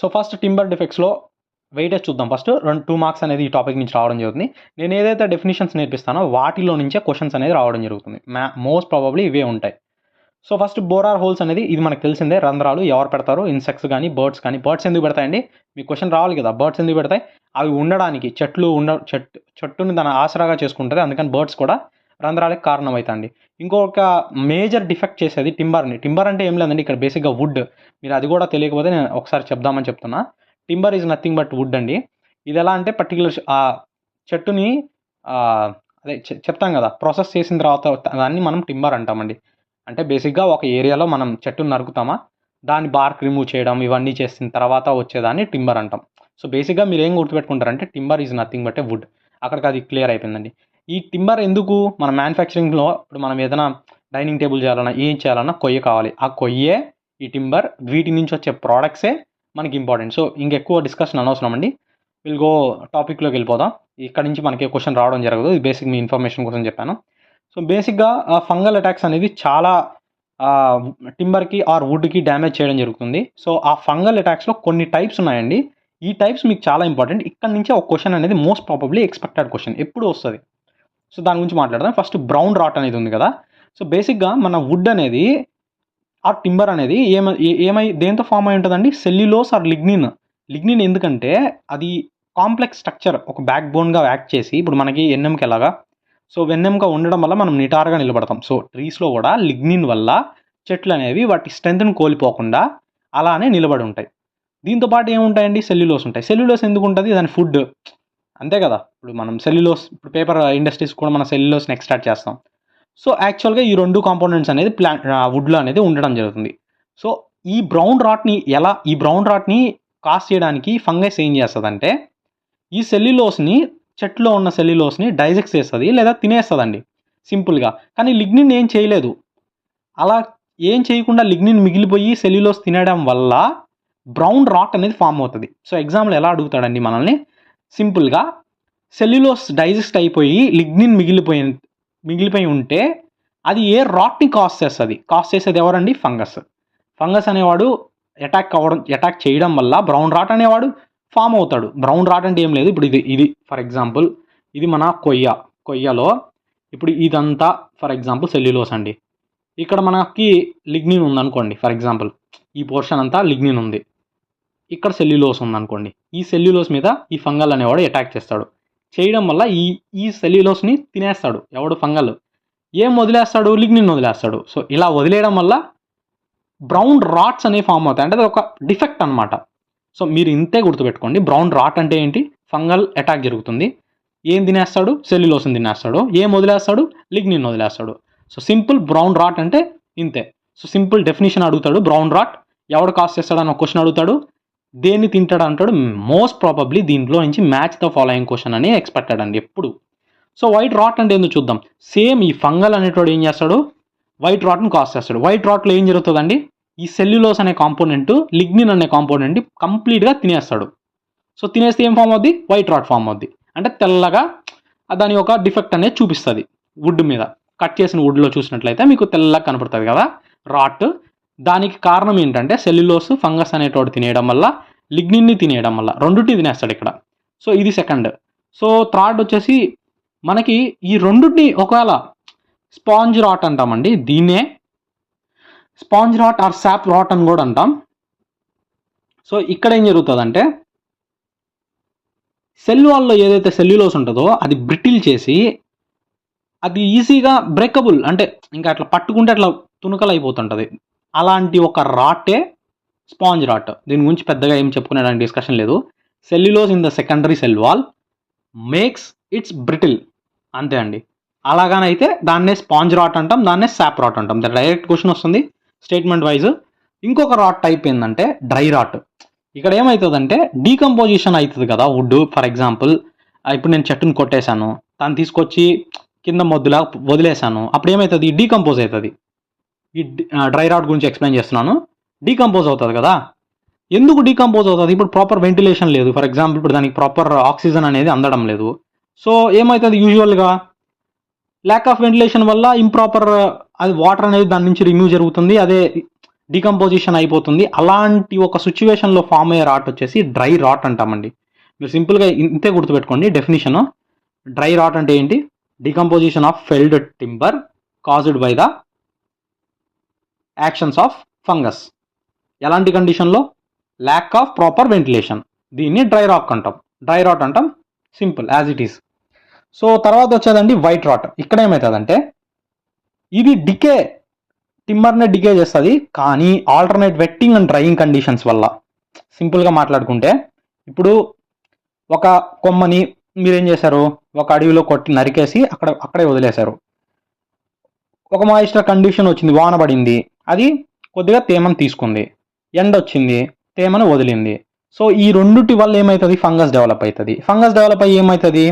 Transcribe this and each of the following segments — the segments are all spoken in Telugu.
సో ఫస్ట్ టింబర్ డిఫెక్ట్స్లో వెయిటేజ్ చూద్దాం. ఫస్ట్ 2 మార్క్స్ అనేది ఈ టాపిక్ నుంచి రావడం జరుగుతుంది. నేను ఏదైతే డెఫినేషన్స్ నేర్పిస్తానో వాటిలో నుంచే క్వశ్చన్స్ అనేది రావడం జరుగుతుంది. మోస్ట్ ప్రాబబ్లీ ఇవే ఉంటాయి. సో ఫస్ట్ బోరార్ హోల్స్ అనేది ఇది మనకు తెలిసిందే, రంధ్రాలు ఎవరు పెడతారు, ఇన్సెక్ట్స్ కానీ బర్డ్స్ కానీ. బర్డ్స్ ఎందుకు పెడతాయండి, మీకు క్వశ్చన్ రావాలి కదా, బర్డ్స్ ఎందుకు పెడతాయి, అవి ఉండడానికి చెట్టుని దాని ఆసరాగా చేసుకుంటుంది, అందుకని బర్డ్స్ కూడా రంధ్రాలకు కారణం అవుతాయండి. ఇంకొక మేజర్ డిఫెక్ట్ చేసేది టింబర్ అంటే ఏం లేదండి, ఇక్కడ బేసిక్గా వుడ్. మీరు అది కూడా తెలియకపోతే నేను ఒకసారి చెప్దామని చెప్తున్నా. Timber is nothing but wood అండి. ఇది ఎలా అంటే పర్టికులర్ ఆ చెట్టుని అదే చెప్తాం కదా, ప్రాసెస్ చేసిన తర్వాత దాన్ని మనం టింబర్ అంటామండి. అంటే బేసిక్గా ఒక ఏరియాలో మనం చెట్టును నరుకుతామా, దాన్ని బార్క్ రిమూవ్ చేయడం ఇవన్నీ చేసిన తర్వాత వచ్చేదాన్ని టింబర్ అంటాం. సో బేసిక్గా మీరు ఏం గుర్తుపెట్టుకుంటారంటే timber is nothing but a wood. అక్కడికి అది క్లియర్ అయిపోయిందండి. ఈ టింబర్ ఎందుకు మన మ్యానుఫ్యాక్చరింగ్లో ఇప్పుడు మనం ఏదైనా డైనింగ్ టేబుల్ చేయాలన్నా ఏం చేయాలన్నా కొయ్య కావాలి, ఆ కొయ్యే ఈ టింబర్, వీటి నుంచి వచ్చే ప్రోడక్ట్సే మనకి ఇంపార్టెంట్. సో ఇంకెక్కువ డిస్కషన్ అనవసరం అండి, విల్ గో టాపిక్లోకి వెళ్ళిపోదాం. ఇక్కడ నుంచి మనకి క్వశ్చన్ రావడం జరగదు, ఇది బేసిక్ మీ ఇన్ఫర్మేషన్ కోసం చెప్పాను. సో బేసిక్గా ఫంగల్ అటాక్స్ అనేది చాలా టింబర్కి ఆర్ వుడ్కి డ్యామేజ్ చేయడం జరుగుతుంది. సో ఆ ఫంగల్ అటాక్స్లో కొన్ని టైప్స్ ఉన్నాయండి. ఈ టైప్స్ మీకు చాలా ఇంపార్టెంట్. ఇక్కడ నుంచే ఒక క్వశ్చన్ అనేది మోస్ట్ ప్రాబబ్లీ ఎక్స్పెక్టెడ్ క్వశ్చన్ ఎప్పుడు వస్తుంది. సో దాని గురించి మాట్లాడదాం. ఫస్ట్ బ్రౌన్ రాట్ అనేది ఉంది కదా. సో బేసిక్గా మన వుడ్ అనేది ఆ టింబర్ అనేది దేంతో ఫామ్ అయి ఉంటుందండి, సెల్యులోస్ ఆర్ లిగ్నిన్ ఎందుకంటే అది కాంప్లెక్స్ స్ట్రక్చర్, ఒక బ్యాక్ బోన్గా యాక్ట్ చేసి, ఇప్పుడు మనకి ఎన్ఎంకి ఎలాగా, సో వెన్నెంగా ఉండడం వల్ల మనం నిటారుగా నిలబడతాం. సో ట్రీస్లో కూడా లిగ్నిన్ వల్ల చెట్లు అనేవి వాటి స్ట్రెంత్ని కోల్పోకుండా అలానే నిలబడి ఉంటాయి. దీంతోపాటు ఏముంటాయండి, సెల్యులోస్ ఉంటాయి. సెల్యులోస్ ఎందుకు ఉంటుంది, దాని ఫుడ్ అంతే కదా. ఇప్పుడు మనం ఇప్పుడు పేపర్ ఇండస్ట్రీస్ కూడా మన సెల్యులోస్ని ఎక్స్ట్రాక్ట్ చేస్తాం. సో యాక్చువల్గా ఈ 2 కాంపోనెంట్స్ అనేది వుడ్లో అనేది ఉండడం జరుగుతుంది. సో ఈ బ్రౌన్ రాట్ని కాస్ట్ చేయడానికి ఫంగస్ ఏం చేస్తుందంటే, ఈ సెల్యులోస్ని, చెట్లో ఉన్న సెల్యులోస్ని డైజెక్ట్ చేస్తుంది లేదా తినేస్తుందండి సింపుల్గా. కానీ లిగ్నిన్ ఏం చేయలేదు. అలా ఏం చేయకుండా లిగ్నిన్ మిగిలిపోయి సెల్యులోస్ తినడం వల్ల బ్రౌన్ రాట్ అనేది ఫామ్ అవుతుంది. సో ఎగ్జాంపుల్ ఎలా అడుగుతాడండి మనల్ని, సింపుల్గా సెల్యులోస్ డైజెస్ట్ అయిపోయి లిగ్నిన్ మిగిలిపోయి ఉంటే అది ఏ రాట్ని కాస్ట్ చేసేది ఎవరండి, ఫంగస్ అనేవాడు అటాక్ చేయడం వల్ల బ్రౌన్ రాట్ అనేవాడు ఫామ్ అవుతాడు. బ్రౌన్ రాట్ అంటే ఏం లేదు, ఇప్పుడు ఇది ఫర్ ఎగ్జాంపుల్ ఇది మన కొయ్యలో ఇప్పుడు ఇదంతా ఫర్ ఎగ్జాంపుల్ సెల్యులోస్ అండి. ఇక్కడ మనకి లిగ్నిన్ ఉందనుకోండి, ఫర్ ఎగ్జాంపుల్ ఈ పోర్షన్ అంతా లిగ్నిన్ ఉంది, ఇక్కడ సెల్యులోస్ ఉందనుకోండి. ఈ సెల్యులోస్ మీద ఈ ఫంగల్ అనేవాడు అటాక్ చేస్తాడు. చేయడం వల్ల ఈ సెల్యులోస్ని తినేస్తాడు ఎవడు, ఫంగల్. ఏం వదిలేస్తాడు, లిగ్నిన్ వదిలేస్తాడు. సో ఇలా వదిలేయడం వల్ల బ్రౌన్ రాట్స్ అనేవి ఫామ్ అవుతాయి. అంటే అది ఒక డిఫెక్ట్ అనమాట. సో మీరు ఇంతే గుర్తుపెట్టుకోండి, బ్రౌన్ రాట్ అంటే ఏంటి, ఫంగల్ అటాక్ జరుగుతుంది, ఏం తినేస్తాడు, సెల్యులోస్ని తినేస్తాడు, ఏం వదిలేస్తాడు, లిగ్నిన్ వదిలేస్తాడు. సో సింపుల్ బ్రౌన్ రాట్ అంటే ఇంతే. సో సింపుల్ డెఫినేషన్ అడుగుతాడు, బ్రౌన్ రాట్ ఎవడు కాస్ట్ చేస్తాడు అని ఒక క్వశ్చన్ అడుగుతాడు, దేన్ని తింటాడు అంటాడు. మోస్ట్ ప్రాబబ్లీ దీంట్లో నుంచి మ్యాచ్ ద ఫాలోయింగ్ క్వశ్చన్ అని ఎక్స్పెక్టెడ్ అండి ఎప్పుడు. సో వైట్ రాట్ అంటే ఎందుకు చూద్దాం. సేమ్ ఈ ఫంగల్ అనేటోడు ఏం చేస్తాడు, వైట్ రాట్ని కాస్ట్ చేస్తాడు. వైట్ రాట్లో ఏం జరుగుతుందండి, ఈ సెల్యులోస్ అనే కాంపోనెంట్, లిగ్నిన్ అనే కాంపోనెంట్ కంప్లీట్గా తినేస్తాడు. సో తినేస్తే ఏం ఫామ్ అవుద్ది, వైట్ రాట్ ఫామ్ అవుద్ది. అంటే తెల్లగా దాని యొక్క డిఫెక్ట్ అనేది చూపిస్తుంది వుడ్ మీద. కట్ చేసిన వుడ్లో చూసినట్లయితే మీకు తెల్లగా కనపడుతుంది కదా రాట్. దానికి కారణం ఏంటంటే సెల్యులోస్, ఫంగస్ అనేటోడు తినేయడం వల్ల, లిగ్నిన్ని తినేయడం వల్ల, రెండుటి తినేస్తాడు ఇక్కడ. సో ఇది సెకండ్. సో థర్డ్ వచ్చేసి మనకి ఈ రెండుని ఒకవేళ స్పాంజ్ రాట్ అంటామండి, దీన్నే sponge rot or sap rot అని కూడా అంటాం. సో ఇక్కడ ఏం జరుగుతుందంటే సెల్ వాల్లో ఏదైతే సెల్యులోస్ ఉంటుందో అది బ్రిటిల్ చేసి అది ఈజీగా బ్రేకబుల్, అంటే ఇంకా అట్లా పట్టుకుంటే అట్లా తునకలు అయిపోతుంటుంది. అలాంటి ఒక రాటే స్పాంజ్ రాట్. దీని గురించి పెద్దగా ఏం చెప్పుకునేదానికి డిస్కషన్ లేదు. Cellulose in the secondary cell wall makes it's brittle, అంతే అండి. అలాగనైతే దాన్నే స్పాంజ్ రాట్ అంటాం, దాన్నే సాప్ రాట్ అంటాం. డైరెక్ట్ క్వశ్చన్ వస్తుంది స్టేట్మెంట్ వైజ్. ఇంకొక రాట్ టైప్ ఏంటంటే డ్రై రాట్. ఇక్కడ ఏమవుతుందంటే డీకంపోజిషన్ అవుతుంది కదా వుడ్. ఫర్ ఎగ్జాంపుల్ ఇప్పుడు నేను చెట్టును కొట్టేశాను, దాన్ని తీసుకొచ్చి కింద మొద్దులా వదిలేశాను, అప్పుడు ఏమవుతుంది, డీకంపోజ్ అవుతుంది. ఈ డ్రై రాట్ గురించి ఎక్స్ప్లెయిన్ చేస్తున్నాను. డీకంపోజ్ అవుతుంది కదా. ఎందుకు డీకంపోజ్ అవుతుంది, ఇప్పుడు ప్రాపర్ వెంటిలేషన్ లేదు. ఫర్ ఎగ్జాంపుల్ ఇప్పుడు దానికి ప్రాపర్ ఆక్సిజన్ అనేది అందడం లేదు. సో ఏమవుతుంది, యూజువల్గా ల్యాక్ ఆఫ్ వెంటిలేషన్ వల్ల ఇంప్రాపర్ అది వాటర్ అనేది దాని నుంచి రిమూవ్ జరుగుతుంది, అదే డీకంపోజిషన్ అయిపోతుంది. అలాంటి ఒక సిచ్యువేషన్లో ఫామ్ అయ్యే రాట్ వచ్చేసి డ్రై రాట్ అంటామండి. మీరు సింపుల్గా ఇంతే గుర్తుపెట్టుకోండి డెఫినేషన్. డ్రై రాట్ అంటే ఏంటి? Decomposition of ఫెల్డ్ timber caused by the actions of fungus. ఎలాంటి కండిషన్లో? Lack of proper ventilation. దీన్ని డ్రై రాట్ అంటాం. Simple as it is. So తర్వాత వచ్చేదండి వైట్ రాట్. ఇక్కడ ఏమవుతుందంటే ఇది డికే, టిమ్మర్నే డికే చేస్తుంది, కానీ alternate wetting and drying conditions వల్ల. సింపుల్గా మాట్లాడుకుంటే ఇప్పుడు ఒక కొమ్మని మీరేం చేశారు? ఒక అడవిలో కొట్టి నరికేసి అక్కడే వదిలేశారు. ఒక మాయిశ్చర్ కండిషన్ వచ్చింది, వాన పడింది, అది కొద్దిగా తేమను తీసుకుంది. ఎండ వచ్చింది, తేమను వదిలింది. సో ఈ రెండుటి వల్ల ఏమవుతుంది? ఫంగస్ డెవలప్ అవుతుంది. ఫంగస్ డెవలప్ అయ్యి ఏమవుతుంది?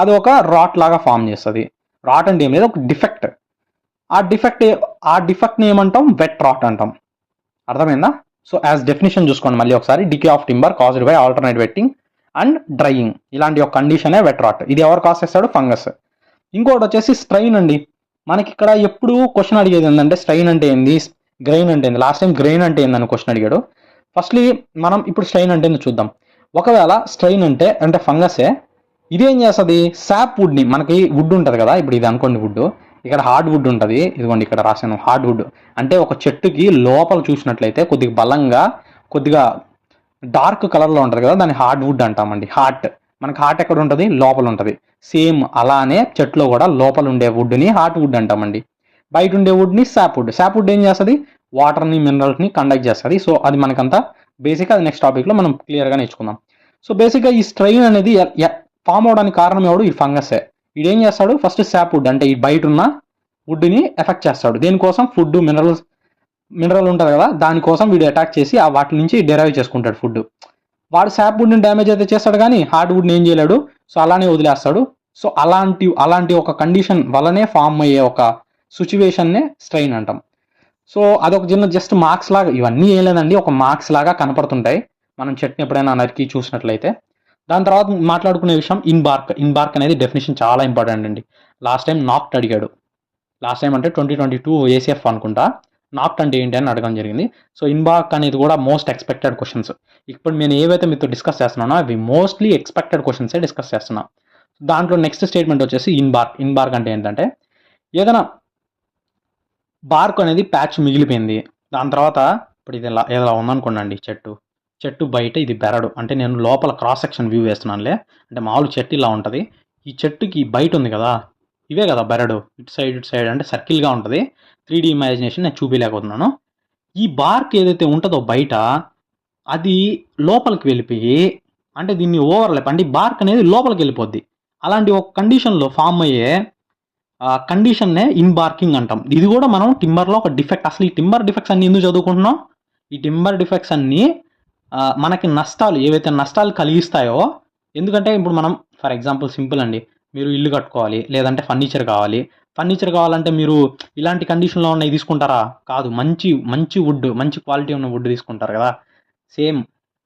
అది ఒక రాట్ లాగా ఫామ్ చేస్తుంది. రాట్ అంటే ఏం లేదు, ఒక డిఫెక్ట్. ఆ డిఫెక్ట్ని ఏమంటాం? వెట్ రాట్ అంటాం. అర్థమైందా? సో యాజ్ డెఫినేషన్ చూసుకోండి మళ్ళీ ఒకసారి. Decay of timber caused by alternate wetting and drying. ఇలాంటి ఒక కండిషనే వెట్ రాట్. ఇది ఎవరు కాజ్ చేస్తాడు? ఫంగస్. ఇంకోటి వచ్చేసి స్ట్రైన్ అండి. మనకి ఇక్కడ ఎప్పుడు క్వశ్చన్ అడిగేది ఏంటంటే స్ట్రైన్ అంటే ఏంది, గ్రెయిన్ అంటే ఏంది. లాస్ట్ టైం గ్రెయిన్ అంటే ఏందని క్వశ్చన్ అడిగాడు. ఫస్ట్లీ మనం ఇప్పుడు స్ట్రైన్ అంటే ఏందో చూద్దాం. ఒకవేళ స్ట్రైన్ అంటే ఫంగసే, ఇదేం చేస్తుంది? శాప్ వుడ్ని, మనకి వుడ్ ఉంటుంది కదా, ఇప్పుడు ఇది అనుకోండి వుడ్, ఇక్కడ హార్డ్ వుడ్ ఉంటుంది, ఇదిగోండి ఇక్కడ రాశాను హార్డ్ వుడ్. అంటే ఒక చెట్టుకి లోపల చూసినట్లయితే కొద్దిగా బలంగా, కొద్దిగా డార్క్ కలర్లో ఉంటుంది కదా, దాన్ని హార్డ్ వుడ్ అంటామండి. హార్ట్, మనకి హార్ట్ ఎక్కడ ఉంటుంది? లోపల ఉంటుంది. సేమ్ అలానే చెట్లో కూడా లోపల ఉండే వుడ్ని హార్ట్ వుడ్ అంటామండి. బయట ఉండే వుడ్ని శాప్ వుడ్. శాప్ వుడ్ ఏం చేస్తుంది? వాటర్ని, మినరల్స్ని కండక్ట్ చేస్తుంది. సో అది మనకంతా బేసిక్గా అది నెక్స్ట్ టాపిక్లో మనం క్లియర్గా నేర్చుకుందాం. సో బేసిక్గా ఈ స్ట్రెయిన్ అనేది ఫామ్ అవడానికి కారణం ఎవడు? ఈ ఫంగస్సే. ఇదేం చేస్తాడు? ఫస్ట్ శాప్ వుడ్ అంటే ఈ బయట ఉన్న వుడ్ని ఎఫెక్ట్ చేస్తాడు. దేనికోసం? ఫుడ్, మినరల్ ఉంటుంది కదా, దానికోసం వీడు అటాక్ చేసి ఆ వాటి నుంచి డెరైవ్ చేసుకుంటాడు ఫుడ్. వాడు శాప్ వుడ్ని డ్యామేజ్ అయితే చేస్తాడు, కానీ హార్డ్ వుడ్ని ఏం చేయలేడు. సో అలానే వదిలేస్తాడు. సో అలాంటి ఒక కండిషన్ వల్లనే ఫామ్ అయ్యే ఒక సిచ్యువేషన్నే స్ట్రెయిన్ అంటాం. సో అదొక చిన్న జస్ట్ మార్క్స్ లాగా, ఇవన్నీ ఏం లేదండి, ఒక మార్క్స్ లాగా కనపడుతుంటాయి మనం చెట్ని ఎప్పుడైనా నరికి చూసినట్లయితే. దాని తర్వాత మాట్లాడుకునే విషయం ఇన్బార్క్ అనేది డెఫినేషన్ చాలా ఇంపార్టెంట్ అండి. లాస్ట్ టైం నాక్ట్ అడిగాడు. లాస్ట్ టైం అంటే 2022 ఏసీఎఫ్ అనుకుంటా. నాక్ట్ అంటే ఏంటి అని అడగడం జరిగింది. సో ఇన్బార్క్ అనేది కూడా మోస్ట్ ఎక్స్పెక్టెడ్ క్వశ్చన్స్. ఇప్పుడు నేను ఏవైతే మీతో డిస్కస్ చేస్తున్నానో అవి మోస్ట్లీ ఎక్స్పెక్టెడ్ క్వశ్చన్సే డిస్కస్ చేస్తున్నా. దాంట్లో నెక్స్ట్ స్టేట్మెంట్ వచ్చేసి ఇన్బార్క్ అంటే ఏంటంటే ఏదైనా బార్క్ అనేది ప్యాచ్ మిగిలిపోయింది. దాని తర్వాత ఇప్పుడు ఇది ఇలా ఉందనుకోండి, చెట్టు బయట ఇది బెరడు, అంటే నేను లోపల క్రాస్ సెక్షన్ వ్యూ వేస్తున్నానులే, అంటే మామూలు చెట్టు ఇలా ఉంటుంది. ఈ చెట్టుకి బయట ఉంది కదా, ఇవే కదా బెరడు, ఇటు సైడ్ అంటే సర్కిల్గా ఉంటుంది. 3D ఇమాజినేషన్ నేను చూపించలేకపోతున్నాను. ఈ బార్క్ ఏదైతే ఉంటుందో బయట, అది లోపలికి వెళ్ళిపోయి, అంటే దీన్ని ఓవర్లాప్ అంటే బార్క్ అనేది లోపలికి వెళ్ళిపోద్ది. అలాంటి ఒక కండిషన్లో ఫామ్ అయ్యే కండిషన్నే ఇన్బార్కింగ్ అంటాం. ఇది కూడా మనం టింబర్లో ఒక డిఫెక్ట్. అసలు ఈ టింబర్ డిఫెక్ట్స్ అన్ని ఎందుకు చదువుకుంటున్నాం? ఈ టింబర్ డిఫెక్ట్స్ అన్నీ మనకి ఏవైతే నష్టాలు కలిగిస్తాయో, ఎందుకంటే ఇప్పుడు మనం ఫర్ ఎగ్జాంపుల్ సింపుల్ అండి, మీరు ఇల్లు కట్టుకోవాలి, లేదంటే ఫర్నిచర్ కావాలంటే మీరు ఇలాంటి కండిషన్లో ఉన్నవి తీసుకుంటారా? కాదు, మంచి వుడ్, మంచి క్వాలిటీ ఉన్న వుడ్ తీసుకుంటారు కదా. సేమ్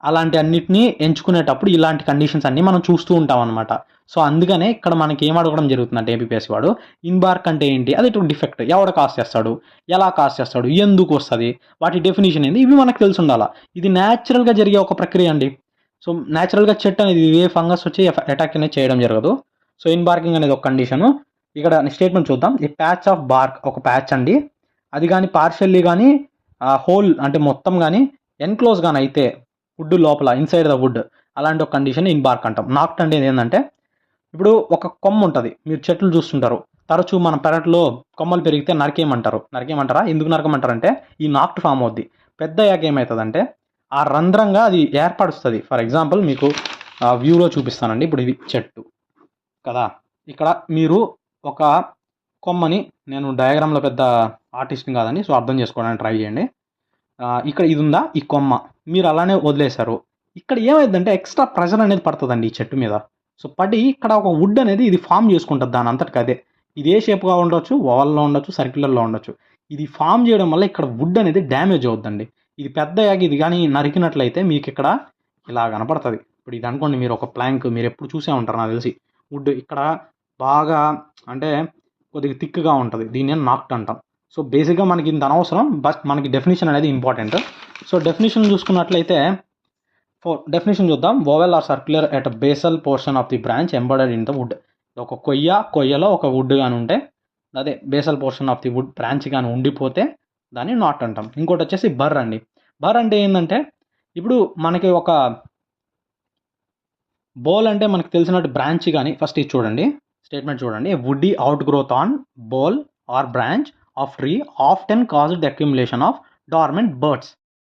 అలాంటి అన్నిటినీ ఎంచుకునేటప్పుడు ఇలాంటి కండిషన్స్ అన్నీ మనం చూస్తూ ఉంటాం అనమాట. సో అందుకనే ఇక్కడ మనకి ఏం అడగడం జరుగుతుందంటే ఏపీఎస్సీ వాడు, ఇన్బార్క్ అంటే ఏంటి, అది డిఫెక్ట్, ఎవడ కాజ్ చేస్తాడు, ఎలా కాజ్ చేస్తాడు, ఎందుకు వస్తుంది, వాటి డెఫినేషన్ ఏంది, ఇవి మనకు తెలిసి ఉండాలా. ఇది న్యాచురల్గా జరిగే ఒక ప్రక్రియ అండి. సో న్యాచురల్గా చెట్టు అనేది ఏ ఫంగస్ వచ్చి అటాక్ అనేది చేయడం జరగదు. సో ఇన్బార్కింగ్ అనేది ఒక కండిషను. ఇక్కడ స్టేట్మెంట్ చూద్దాం. ఈ ప్యాచ్ ఆఫ్ బార్క్ ఒక ప్యాచ్ అండి, అది కానీ పార్షియల్లీ కానీ హోల్ అంటే మొత్తం కానీ ఎన్క్లోజ్ కానీ అయితే వుడ్ లోపల ఇన్సైడ్ ద వుడ్, అలాంటి ఒక కండిషన్ ఇన్బార్క్ అంటాం. నాక్ట్ అంటే ఏంటంటే ఇప్పుడు ఒక కొమ్మ ఉంటుంది, మీరు చెట్లు చూస్తుంటారు, తరచూ మన పెరట్లో కొమ్మలు పెరిగితే నరికేయమంటారా? ఎందుకు నరకమంటారంటే ఈ నాక్ట్ ఫామ్ అవుద్ది. పెద్ద అయ్యాక ఏమవుతుందంటే ఆ రంధ్రంగా అది ఏర్పడుస్తుంది. ఫర్ ఎగ్జాంపుల్ మీకు వ్యూలో చూపిస్తానండి. ఇప్పుడు ఇది చెట్టు కదా, ఇక్కడ మీరు ఒక కొమ్మని, నేను డయాగ్రామ్లో పెద్ద ఆర్టిస్ట్ని కాదండి, సో అర్థం చేసుకోవడానికి ట్రై చేయండి. ఇక్కడ ఇది ఉందా, ఈ కొమ్మ మీరు అలానే వదిలేశారు. ఇక్కడ ఏమైందంటే ఎక్స్ట్రా ప్రెషర్ అనేది పడుతుందండి ఈ చెట్టు మీద. సో పడి ఇక్కడ ఒక వుడ్ అనేది ఇది ఫామ్ చేసుకుంటుంది దాని అంతటికి అదే. ఇది ఏ షేప్గా ఉండొచ్చు, ఓవల్లో ఉండొచ్చు, సర్క్యులర్లో ఉండొచ్చు. ఇది ఫామ్ చేయడం వల్ల ఇక్కడ వుడ్ అనేది డ్యామేజ్ అవుద్దండి. ఇది పెద్ద ఇది కానీ నరికినట్లయితే మీకు ఇక్కడ ఇలా కనపడుతుంది. ఇప్పుడు ఇది అనుకోండి, మీరు ఒక ప్లాంక్ మీరు ఎప్పుడు చూసే ఉంటారు నాకు తెలిసి. వుడ్ ఇక్కడ బాగా అంటే కొద్దిగా థిక్గా ఉంటుంది, దీన్ని నాక్ట్ అంటాం. సో బేసిక్గా మనకి ఇంత అనవసరం, బట్ మనకి డెఫినేషన్ అనేది ఇంపార్టెంట్. సో డెఫినేషన్ చూసుకున్నట్లయితే డెఫినేషన్ చూద్దాం. Oval or circular at basal portion of the branch embedded in the wood. ఒక కొయ్యలో ఒక వుడ్ కానీ ఉంటే, అదే basal portion of the wood branch కానీ ఉండిపోతే దాన్ని నాట్ అంటాం. ఇంకోటి వచ్చేసి బర్ అండి. బర్ అంటే ఏంటంటే, ఇప్పుడు మనకి ఒక బోల్ అంటే మనకు తెలిసినట్టు బ్రాంచ్ కానీ, ఫస్ట్ ఇది చూడండి, స్టేట్మెంట్ చూడండి. Woody outgrowth on bole or branch of tree often caused the accumulation of dormant birds.